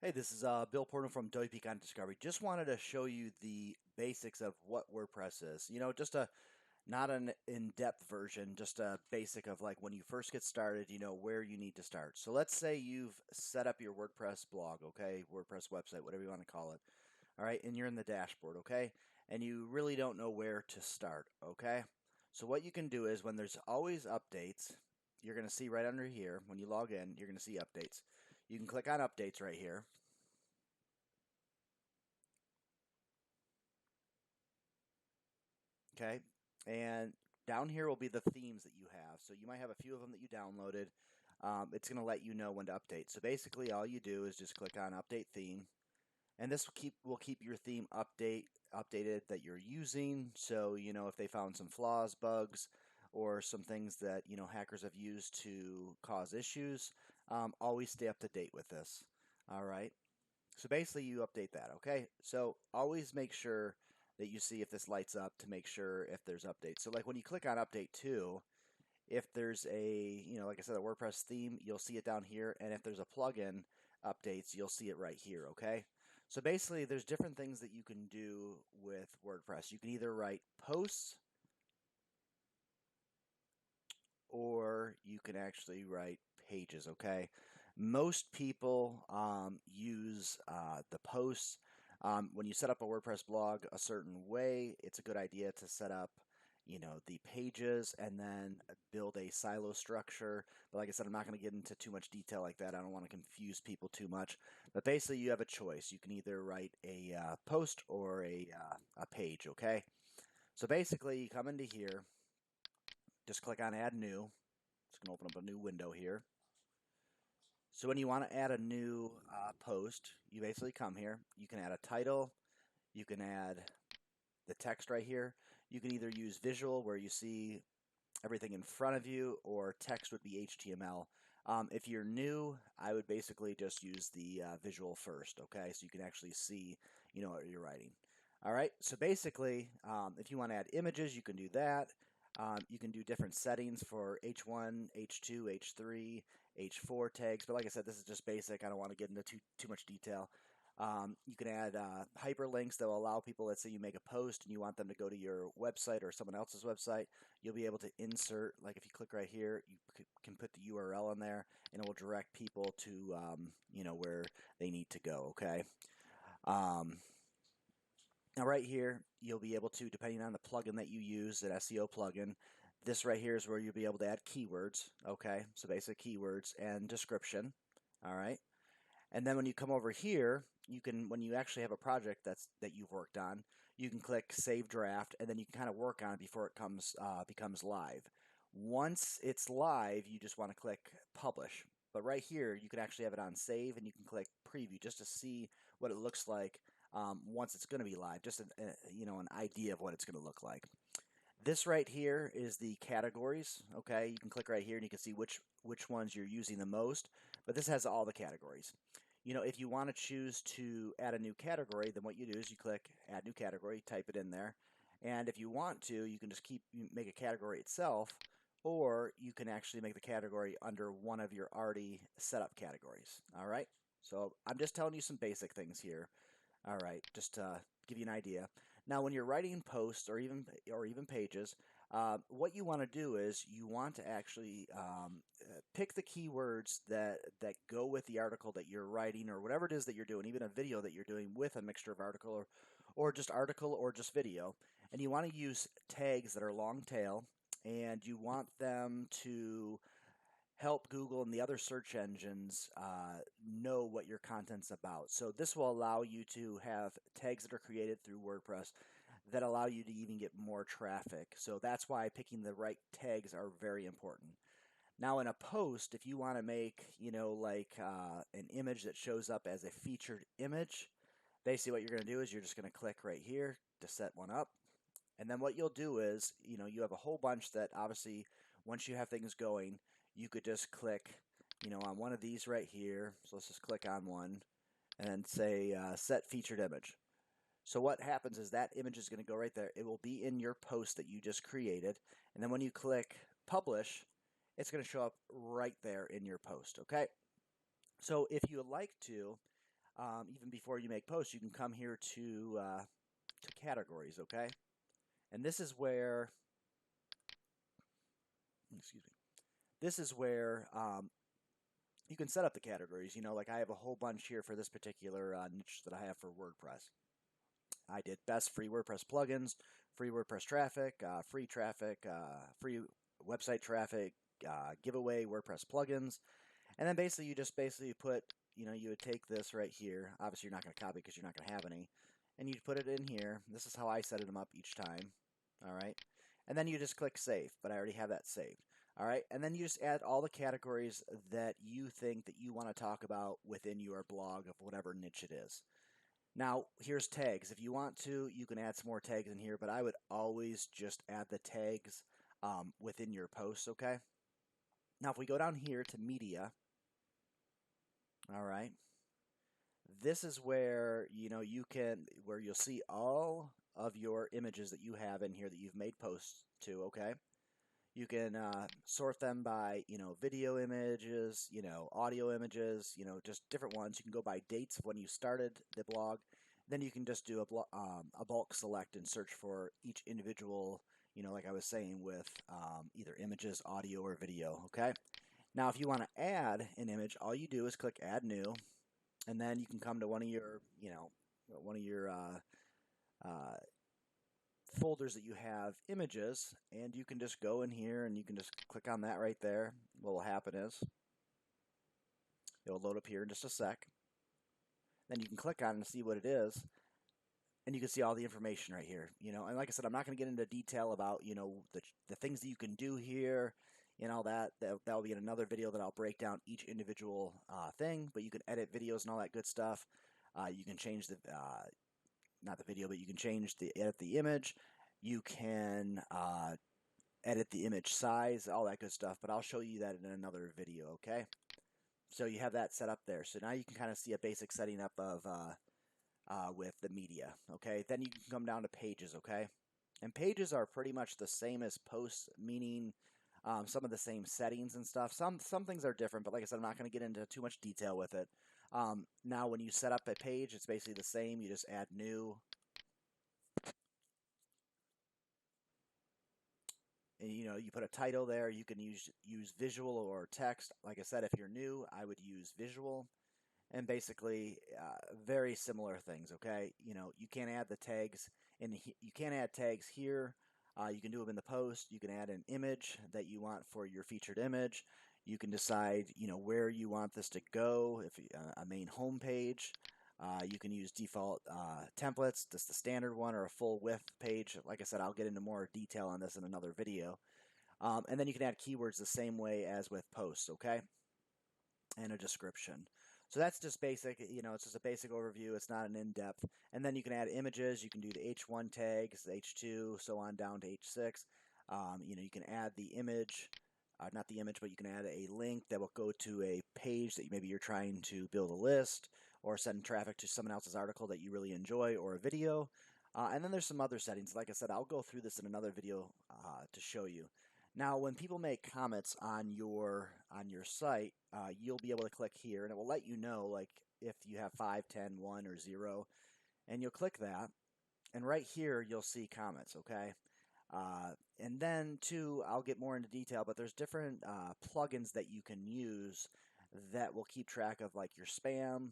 Hey, this is Bill Porno from WP Content Discovery. Just wanted to show you the basics of what WordPress is. Just not an in-depth version, just a basic of like when you first get started, where you need to start. So let's say you've set up your WordPress blog, okay, WordPress website, whatever you want to call it. All right, and you're in the dashboard, okay, and you really don't know where to start, okay. So what you can do is when there's always updates, you're going to see right under here when you log in, you're going to see updates. You can click on updates right here. Okay, and down here will be the themes that you have. So you might have a few of them that you downloaded. It's going to let you know when to update. So basically, all you do is just click on Update Theme, and this will keep your theme updated that you're using. So if they found some flaws, bugs, or some things that hackers have used to cause issues, always stay up to date with this. All right. So basically, you update that, okay? So always make sure that you see if this lights up to make sure if there's updates. So like when you click on Update 2, if there's like I said, a WordPress theme, you'll see it down here. And if there's a plugin updates, you'll see it right here, okay? So basically, there's different things that you can do with WordPress. You can either write posts or you can actually write pages, okay? Most people use the posts. When you set up a WordPress blog a certain way, it's a good idea to set up the pages and then build a silo structure. But like I said, I'm not going to get into too much detail like that. I don't want to confuse people too much. But basically, you have a choice. You can either write a post or a page, okay? So basically, you come into here, just click on Add New. It's going to open up a new window here. So when you want to add a new post, you basically come here. You can add a title. You can add the text right here. You can either use visual where you see everything in front of you, or text would be HTML. If you're new, I would basically just use the visual first, okay? So you can actually see, what you're writing. All right, so basically, if you want to add images, you can do that. You can do different settings for H1, H2, H3, H4 tags. But like I said, this is just basic. I don't want to get into too much detail. You can add hyperlinks that will allow people, let's say you make a post and you want them to go to your website or someone else's website. You'll be able to insert, like if you click right here, you can put the URL in there and it will direct people to, where they need to go, okay? Now right here, you'll be able to, depending on the plugin that you use, an SEO plugin, this right here is where you'll be able to add keywords, okay? So basic keywords and description, all right? And then when you come over here, you can, when you actually have a project that you've worked on, you can click Save Draft, and then you can kind of work on it before it becomes live. Once it's live, you just want to click Publish. But right here, you can actually have it on Save, and you can click Preview just to see what it looks like once it's going to be live. Just an idea of what it's going to look like. This right here is the categories. Okay, you can click right here and you can see which ones you're using the most. But this has all the categories. If you want to choose to add a new category, then what you do is you click Add New Category, type it in there, and if you want to, you can just make a category itself, or you can actually make the category under one of your already set up categories. All right. So I'm just telling you some basic things here. All right, just to give you an idea. Now, when you're writing posts or even pages, what you want to do is you want to actually pick the keywords that go with the article that you're writing or whatever it is that you're doing, even a video that you're doing with a mixture of article or just video. And you want to use tags that are long tail, and you want them to help Google and the other search engines know what your content's about. So this will allow you to have tags that are created through WordPress that allow you to even get more traffic. So that's why picking the right tags are very important. Now in a post, if you want to make, like an image that shows up as a featured image, basically what you're going to do is you're just going to click right here to set one up. And then what you'll do is, you have a whole bunch that obviously once you have things going, you could just click, on one of these right here. So let's just click on one and say set featured image. So what happens is that image is going to go right there. It will be in your post that you just created. And then when you click publish, it's going to show up right there in your post. Okay. So if you would like to, even before you make posts, you can come here to categories, okay? And this is where, excuse me, this is where you can set up the categories. You know, like I have a whole bunch here for this particular niche that I have for WordPress. I did best free WordPress plugins, free WordPress traffic, free website traffic, giveaway WordPress plugins, and then basically you just put, you know, you would take this right here. Obviously you're not going to copy because you're not going to have any, and you put it in here. This is how I set them up each time. All right, and then you just click save, but I already have that saved. All right, and then you just add all the categories that you think that you want to talk about within your blog of whatever niche it is. Now, here's tags. If you want to, you can add some more tags in here, but I would always just add the tags within your posts, okay? Now, if we go down here to media, all right, this is where, you know, where you'll see all of your images that you have in here that you've made posts to, okay? You can sort them by, you know, video images, you know, audio images, you know, just different ones. You can go by dates of when you started the blog. Then you can just do a bulk select and search for each individual, you know, like I was saying, with either images, audio, or video, okay? Now, if you want to add an image, all you do is click Add New, and then you can come to one of your, you know, folders that you have images, and you can just go in here and you can just click on that right there. What will happen is it'll load up here in just a sec. Then you can click on it and see what it is, and you can see all the information right here. You know, and like I said, I'm not going to get into detail about, you know, the things that you can do here and all that. That'll be in another video that I'll break down each individual thing. But you can edit videos and all that good stuff. You can change the not the video, but you can edit the image. You can edit the image size, all that good stuff. But I'll show you that in another video, okay? So you have that set up there. So now you can kind of see a basic setting up of with the media, okay? Then you can come down to pages, okay? And pages are pretty much the same as posts, meaning some of the same settings and stuff. Some things are different, but like I said, I'm not going to get into too much detail with it. Now, when you set up a page, it's basically the same. You just add new. And, you know, you put a title there. You can use visual or text. Like I said, if you're new, I would use visual. And basically, very similar things, okay? You know, you can't add the tags, and you can't add tags here. You can do them in the post. You can add an image that you want for your featured image. You can decide, you know, where you want this to go, if a main home page. You can use default templates, just the standard one or a full width page. Like I said, I'll get into more detail on this in another video. And then you can add keywords the same way as with posts, okay? And a description. So that's just basic, you know, it's just a basic overview. It's not an in-depth. And then you can add images. You can do the H1 tags, the H2, so on down to H6. You know, you can add the image, not the image, but you can add a link that will go to a page that maybe you're trying to build a list or send traffic to someone else's article that you really enjoy, or a video. And then there's some other settings. Like I said, I'll go through this in another video to show you. Now, when people make comments on your site, you'll be able to click here, and it will let you know, like, if you have 5, 10, 1, or 0, and you'll click that, and right here you'll see comments, okay? And then, too, I'll get more into detail, but there's different plugins that you can use that will keep track of, like, your spam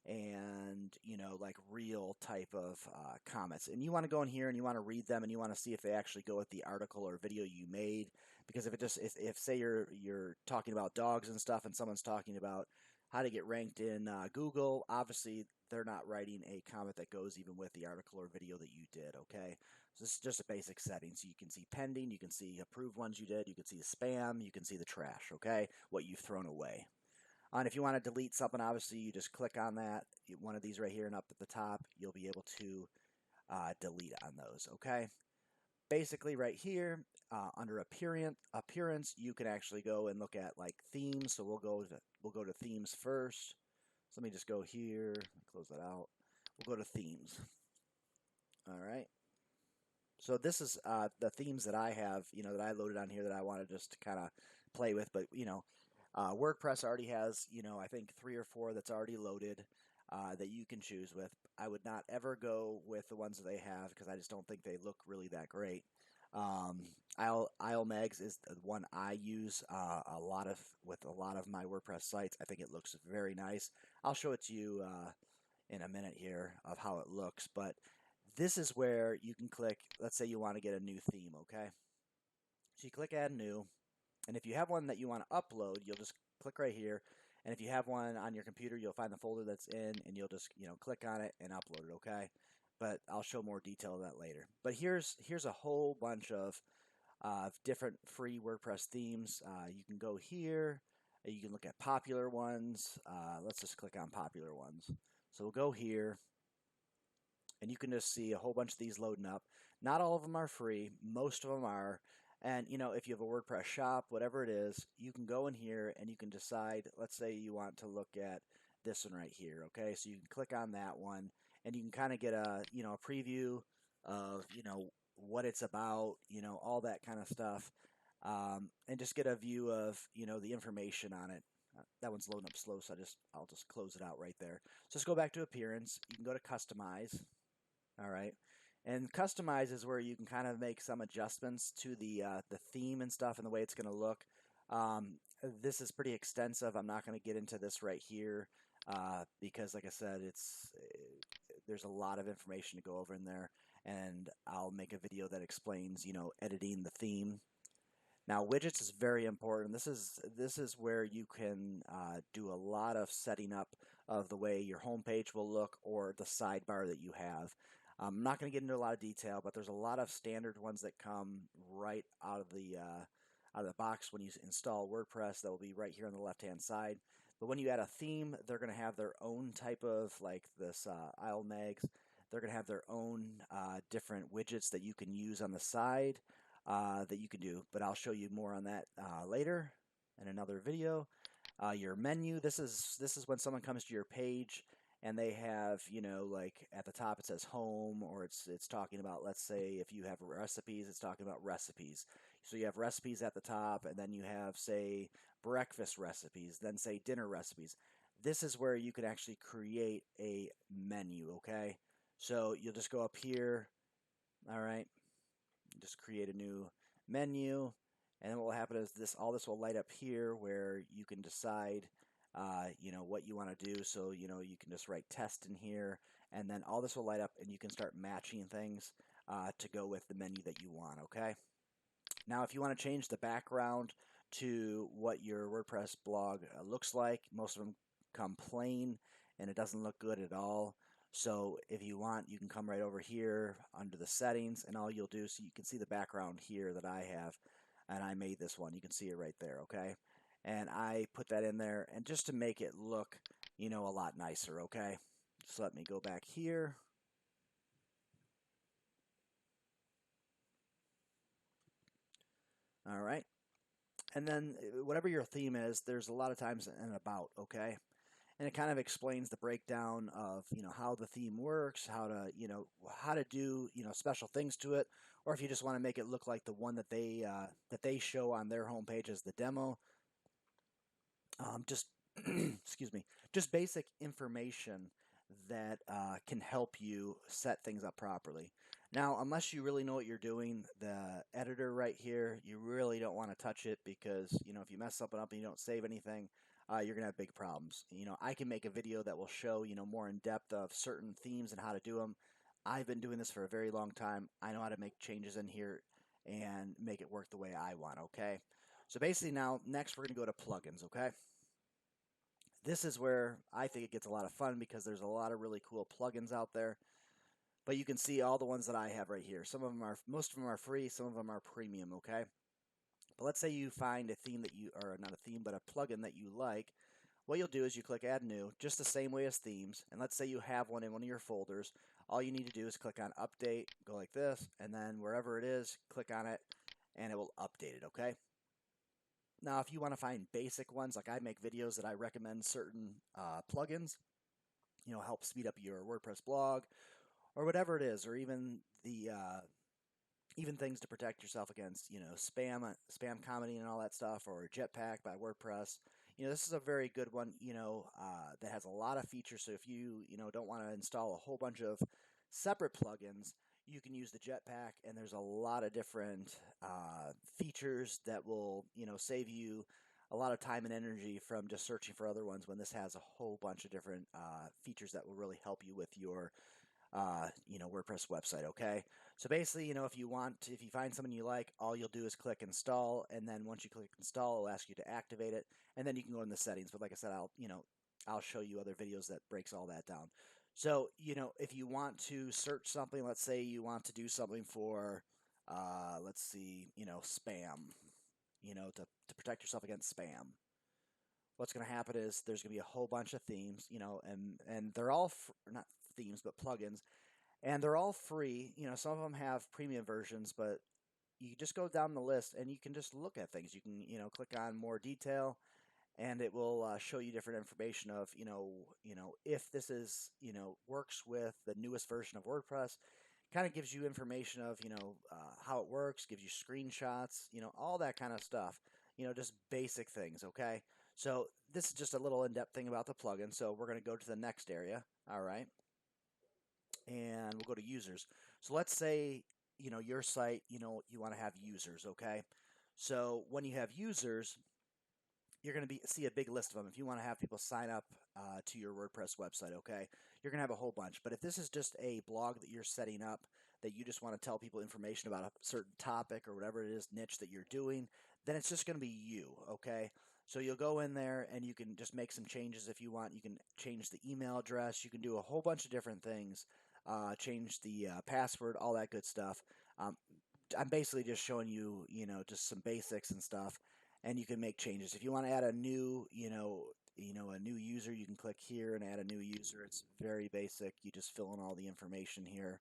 and, you know, like real type of comments. And you want to go in here and you want to read them, and you want to see if they actually go with the article or video you made. Because if say you're talking about dogs and stuff, and someone's talking about how to get ranked in Google, obviously they're not writing a comment that goes even with the article or video that you did, okay? So this is just a basic setting. So you can see pending, you can see approved ones you did, you can see the spam, you can see the trash, okay? What you've thrown away. And if you want to delete something, obviously you just click on that, one of these right here, and up at the top, you'll be able to delete on those, okay? Basically right here, under appearance, you can actually go and look at like themes. So we'll go to themes first. So let me just go here, close that out. We'll go to themes. All right. So this is the themes that I have, you know, that I loaded on here that I want to just kind of play with. But, you know, WordPress already has, you know, I think 3 or 4 that's already loaded. that you can choose with. I would not ever go with the ones that they have because I just don't think they look really that great. Megs is the one I use with a lot of my WordPress sites. I think it looks very nice. I'll show it to you in a minute here of how it looks, but this is where you can click, let's say you want to get a new theme, okay? So you click add new, and if you have one that you want to upload, you'll just click right here. And if you have one on your computer, you'll find the folder that's in, and you'll just click on it and upload it, okay? But I'll show more detail of that later. But here's a whole bunch of different free WordPress themes. You can go here. You can look at popular ones. Let's just click on popular ones. So we'll go here, and you can just see a whole bunch of these loading up. Not all of them are free. Most of them are. And if you have a WordPress shop, whatever it is, you can go in here and you can decide. Let's say you want to look at this one right here. Okay, so you can click on that one, and you can kind of get a a preview of what it's about, all that kind of stuff, and just get a view of the information on it. That one's loading up slow, so I'll just close it out right there. So let's go back to appearance. You can go to customize. All right. And customize is where you can kind of make some adjustments to the theme and stuff and the way it's going to look. This is pretty extensive. I'm not going to get into this right here because, like I said, there's a lot of information to go over in there, and I'll make a video that explains, editing the theme. Now, widgets is very important. This is where you can do a lot of setting up of the way your homepage will look or the sidebar that you have. I'm not going to get into a lot of detail, but there's a lot of standard ones that come right out of the box when you install WordPress. That will be right here on the left-hand side. But when you add a theme, they're going to have their own type of, like this Megs. They're going to have their own different widgets that you can use on the side that you can do. But I'll show you more on that later in another video. Your menu. This is when someone comes to your page and they have, like at the top it says home, or it's talking about, let's say if you have recipes, it's talking about recipes. So you have recipes at the top, and then you have, say, breakfast recipes, then say dinner recipes. This is where you can actually create a menu, okay? So you'll just go up here, all right? Just create a new menu, and then what will happen is all this will light up here where you can decide what you want to do. So you can just write test in here, and then all this will light up, and you can start matching things to go with the menu that you want. Okay. Now, if you want to change the background to what your WordPress blog looks like, most of them come plain, and it doesn't look good at all. So if you want, you can come right over here under the settings, and all you'll do, so you can see the background here that I have, and I made this one. You can see it right there. Okay. And I put that in there, and just to make it look, a lot nicer, okay? Just let me go back here. All right. And then whatever your theme is, there's a lot of times an about, okay? And it kind of explains the breakdown of, how the theme works, how to do, special things to it, or if you just want to make it look like the one that they show on their homepage as the demo. Just excuse me, just basic information that can help you set things up properly. Now, unless you really know what you're doing, the editor right here, you really don't want to touch it because, if you mess something up and you don't save anything, you're going to have big problems. I can make a video that will show, more in depth of certain themes and how to do them. I've been doing this for a very long time. I know how to make changes in here and make it work the way I want, okay? So basically now, next we're going to go to plugins, okay? This is where I think it gets a lot of fun because there's a lot of really cool plugins out there. But you can see all the ones that I have right here. Most of them are free, some of them are premium, okay? But let's say you find a theme or not a theme, but a plugin that you like. What you'll do is you click add new, just the same way as themes. And let's say you have one in one of your folders. All you need to do is click on update, go like this, and then wherever it is, click on it, and it will update it, okay? Now, if you want to find basic ones, like I make videos that I recommend certain plugins, help speed up your WordPress blog, or whatever it is, or even even things to protect yourself against, spam commenting and all that stuff, or Jetpack by WordPress. this is a very good one, that has a lot of features. So if you, don't want to install a whole bunch of separate plugins, you can use the Jetpack, and there's a lot of different features that will, save you a lot of time and energy from just searching for other ones when this has a whole bunch of different features that will really help you with your WordPress website. Okay. So basically, if you find someone you like, all you'll do is click install. And then once you click install, it'll ask you to activate it. And then you can go in the settings. But like I said, I'll show you other videos that breaks all that down. So, if you want to search something, let's say you want to do something for, let's see, spam, to protect yourself against spam. What's going to happen is there's going to be a whole bunch of themes, and they're all not themes, but plugins, and they're all free. Some of them have premium versions, but you just go down the list and you can just look at things. You can, click on more detail, and it will show you different information of, if this is, works with the newest version of WordPress. Kind of gives you information of, how it works, gives you screenshots, all that kind of stuff. Just basic things. Okay. So this is just a little in-depth thing about the plugin. So we're going to go to the next area. All right. And we'll go to users. So let's say, your site, you want to have users. Okay. So when you have users, you're going to see a big list of them. If you want to have people sign up to your WordPress website, okay, you're going to have a whole bunch. But if this is just a blog that you're setting up, that you just want to tell people information about a certain topic or whatever it is, niche that you're doing, then it's just going to be you, okay? So you'll go in there and you can just make some changes if you want. You can change the email address. You can do a whole bunch of different things, change the password, all that good stuff. I'm basically just showing you, just some basics and stuff, and you can make changes. If you want to add a new, a new user, you can click here and add a new user. It's very basic. You just fill in all the information here,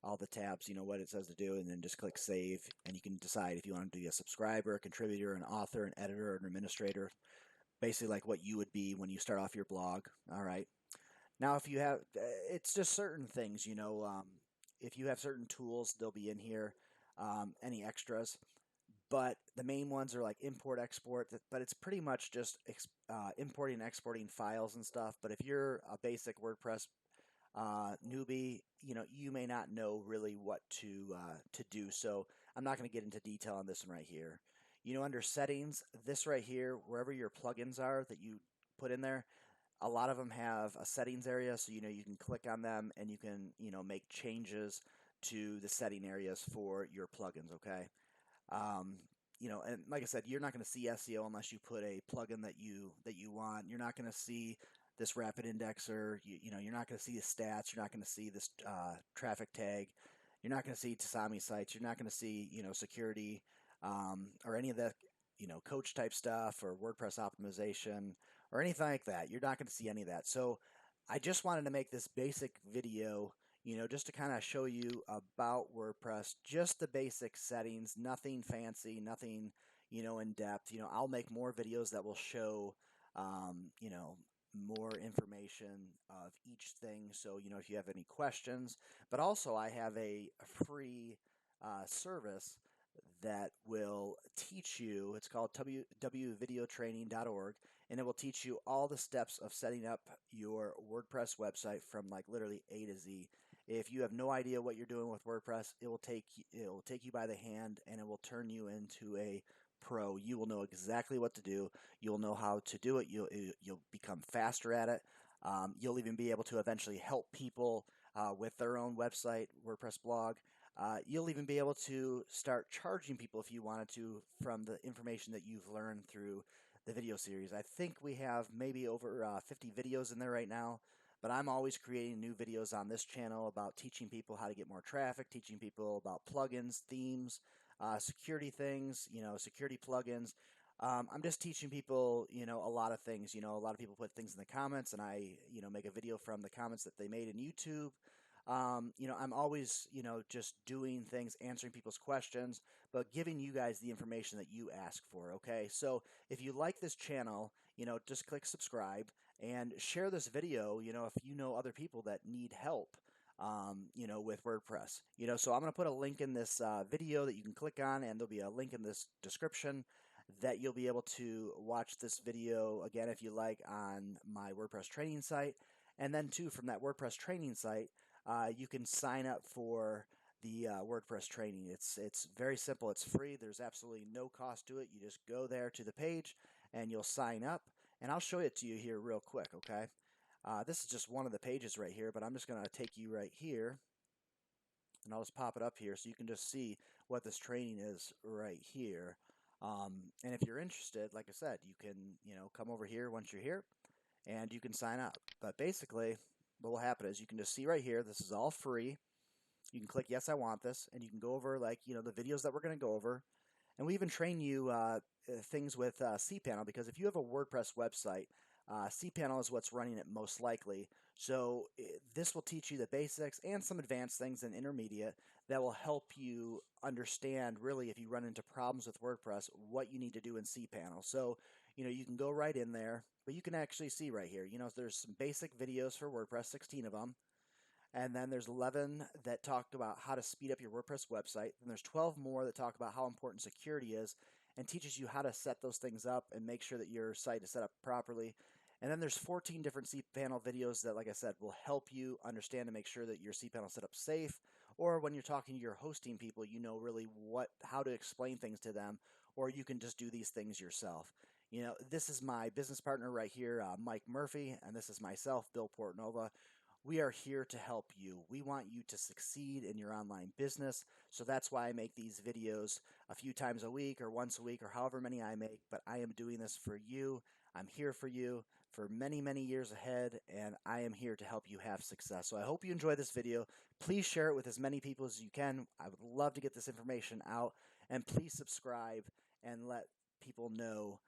all the tabs, what it says to do, and then just click save, and you can decide if you want to be a subscriber, a contributor, an author, an editor, an administrator, basically like what you would be when you start off your blog. All right. Now, if you have, it's just certain things, if you have certain tools, they'll be in here, any extras. But the main ones are like import, export, but it's pretty much just importing and exporting files and stuff. But if you're a basic WordPress newbie, you may not know really what to do. So I'm not going to get into detail on this one right here. Under settings, this right here, wherever your plugins are that you put in there, a lot of them have a settings area. So, you can click on them and you can, make changes to the setting areas for your plugins. Okay. And like I said, you're not going to see SEO unless you put a plugin that you want. You're not going to see this rapid indexer. You're not going to see the stats. You're not going to see this traffic tag. You're not going to see Tasami sites. You're not going to see security or any of the coach type stuff or WordPress optimization or anything like that. You're not going to see any of that. So I just wanted to make this basic video, just to kind of show you about WordPress, just the basic settings, nothing fancy, nothing, in depth. I'll make more videos that will show, more information of each thing. So, if you have any questions, but also I have a free service that will teach you. It's called www.videotraining.org, and it will teach you all the steps of setting up your WordPress website from like literally A to Z. If you have no idea what you're doing with WordPress, it will take you by the hand and it will turn you into a pro. You will know exactly what to do. You'll know how to do it. You'll become faster at it. You'll even be able to eventually help people with their own website, WordPress blog. You'll even be able to start charging people if you wanted to from the information that you've learned through the video series. I think we have maybe over 50 videos in there right now, but I'm always creating new videos on this channel about teaching people how to get more traffic, teaching people about plugins, themes, security things, security plugins. I'm just teaching people, a lot of things. A lot of people put things in the comments, and I, make a video from the comments that they made in YouTube. I'm always, just doing things, answering people's questions, but giving you guys the information that you ask for. Okay. So if you like this channel, just click subscribe and share this video, if you know other people that need help, with WordPress, so I'm going to put a link in this video that you can click on, and there'll be a link in this description that you'll be able to watch this video again if you like on my WordPress training site. And then too, from that WordPress training site, you can sign up for the WordPress training. It's very simple. It's free. There's absolutely no cost to it. You just go there to the page and you'll sign up. And I'll show it to you here real quick, okay? This is just one of the pages right here, but I'm just going to take you right here. And I'll just pop it up here so you can just see what this training is right here. And if you're interested, like I said, you can, come over here once you're here and you can sign up. But basically, what will happen is you can just see right here, this is all free. You can click yes, I want this, and you can go over the videos that we're going to go over. And we even train you things with cPanel, because if you have a WordPress website, cPanel is what's running it most likely. So this will teach you the basics and some advanced things and intermediate that will help you understand, really, if you run into problems with WordPress, what you need to do in cPanel. So, you can go right in there, but you can actually see right here, there's some basic videos for WordPress, 16 of them. And then there's 11 that talk about how to speed up your WordPress website. And there's 12 more that talk about how important security is and teaches you how to set those things up and make sure that your site is set up properly. And then there's 14 different cPanel videos that, like I said, will help you understand and make sure that your cPanel is set up safe. Or when you're talking to your hosting people, you know really how to explain things to them, or you can just do these things yourself. This is my business partner right here, Mike Murphy, and this is myself, Bill Portnova. We are here to help you. We want you to succeed in your online business. So that's why I make these videos a few times a week or once a week or however many I make. But I am doing this for you. I'm here for you for many, many years ahead, and I am here to help you have success. So I hope you enjoy this video. Please share it with as many people as you can. I would love to get this information out. And please subscribe and let people know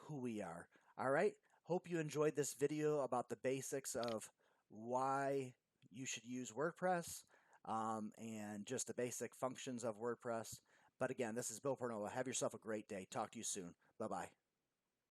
who we are. All right? Hope you enjoyed this video about the basics of why you should use WordPress and just the basic functions of WordPress. But again, this is Bill Portnola. Have yourself a great day. Talk to you soon. Bye-bye.